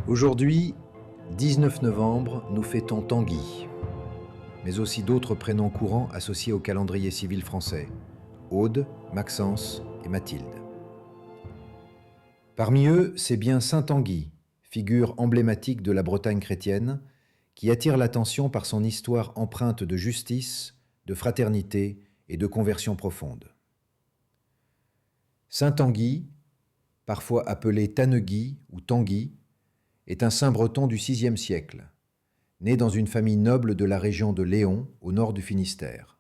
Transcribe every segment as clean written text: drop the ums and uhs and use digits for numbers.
Aujourd'hui, 19 novembre, nous fêtons Tanguy, mais aussi d'autres prénoms courants associés au calendrier civil français, Aude, Maxence et Mathilde. Parmi eux, c'est bien saint Tanguy, figure emblématique de la Bretagne chrétienne, qui attire l'attention par son histoire empreinte de justice, de fraternité et de conversion profonde. Saint Tanguy, parfois appelé Tanneguy ou Tanguy, est un saint breton du VIe siècle, né dans une famille noble de la région de Léon, au nord du Finistère.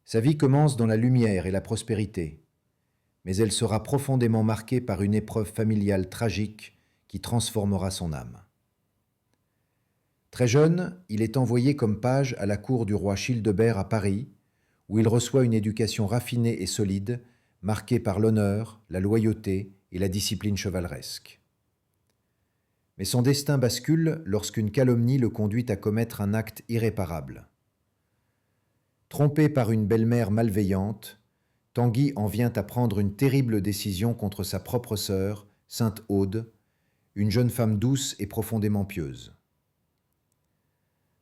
Sa vie commence dans la lumière et la prospérité, mais elle sera profondément marquée par une épreuve familiale tragique qui transformera son âme. Très jeune, il est envoyé comme page à la cour du roi Childebert à Paris, où il reçoit une éducation raffinée et solide, marquée par l'honneur, la loyauté et la discipline chevaleresque. Mais son destin bascule lorsqu'une calomnie le conduit à commettre un acte irréparable. Trompé par une belle-mère malveillante, Tanguy en vient à prendre une terrible décision contre sa propre sœur, sainte Aude, une jeune femme douce et profondément pieuse.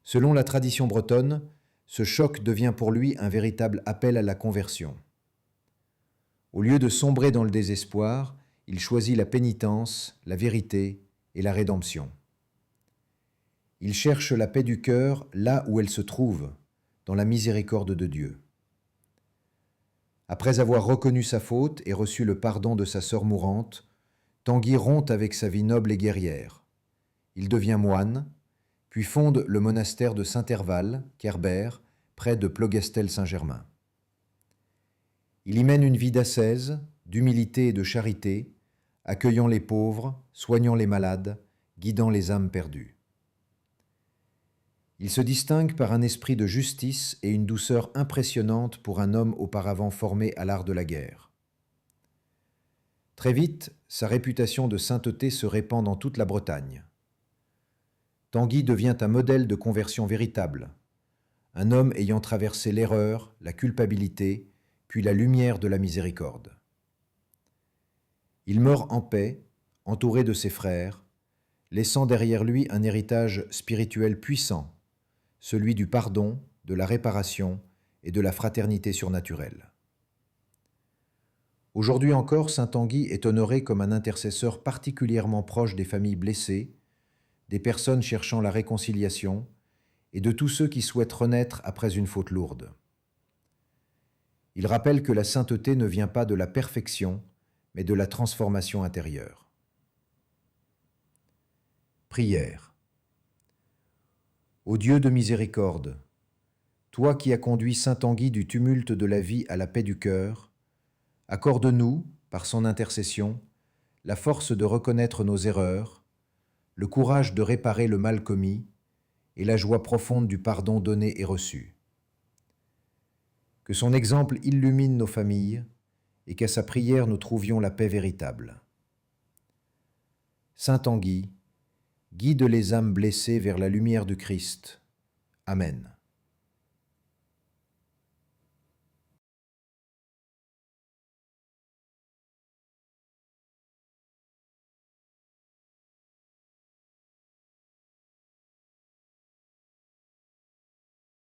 Selon la tradition bretonne, ce choc devient pour lui un véritable appel à la conversion. Au lieu de sombrer dans le désespoir, il choisit la pénitence, la vérité et la rédemption. Il cherche la paix du cœur là où elle se trouve, dans la miséricorde de Dieu. Après avoir reconnu sa faute et reçu le pardon de sa sœur mourante, Tanguy rompt avec sa vie noble et guerrière. Il devient moine, puis fonde le monastère de Saint-Herval, Kerbère, près de Plogastel-Saint-Germain. Il y mène une vie d'ascèse, d'humilité et de charité, accueillant les pauvres, soignant les malades, guidant les âmes perdues. Il se distingue par un esprit de justice et une douceur impressionnante pour un homme auparavant formé à l'art de la guerre. Très vite, sa réputation de sainteté se répand dans toute la Bretagne. Tanguy devient un modèle de conversion véritable, un homme ayant traversé l'erreur, la culpabilité, puis la lumière de la miséricorde. Il meurt en paix, entouré de ses frères, laissant derrière lui un héritage spirituel puissant, celui du pardon, de la réparation et de la fraternité surnaturelle. Aujourd'hui encore, saint Tanguy est honoré comme un intercesseur particulièrement proche des familles blessées, des personnes cherchant la réconciliation et de tous ceux qui souhaitent renaître après une faute lourde. Il rappelle que la sainteté ne vient pas de la perfection, mais de la transformation intérieure. Prière. Ô Dieu de miséricorde, toi qui as conduit saint Tanguy du tumulte de la vie à la paix du cœur, accorde-nous, par son intercession, la force de reconnaître nos erreurs, le courage de réparer le mal commis et la joie profonde du pardon donné et reçu. Que son exemple illumine nos familles et qu'à sa prière nous trouvions la paix véritable. Saint Tanguy, guide les âmes blessées vers la lumière du Christ. Amen.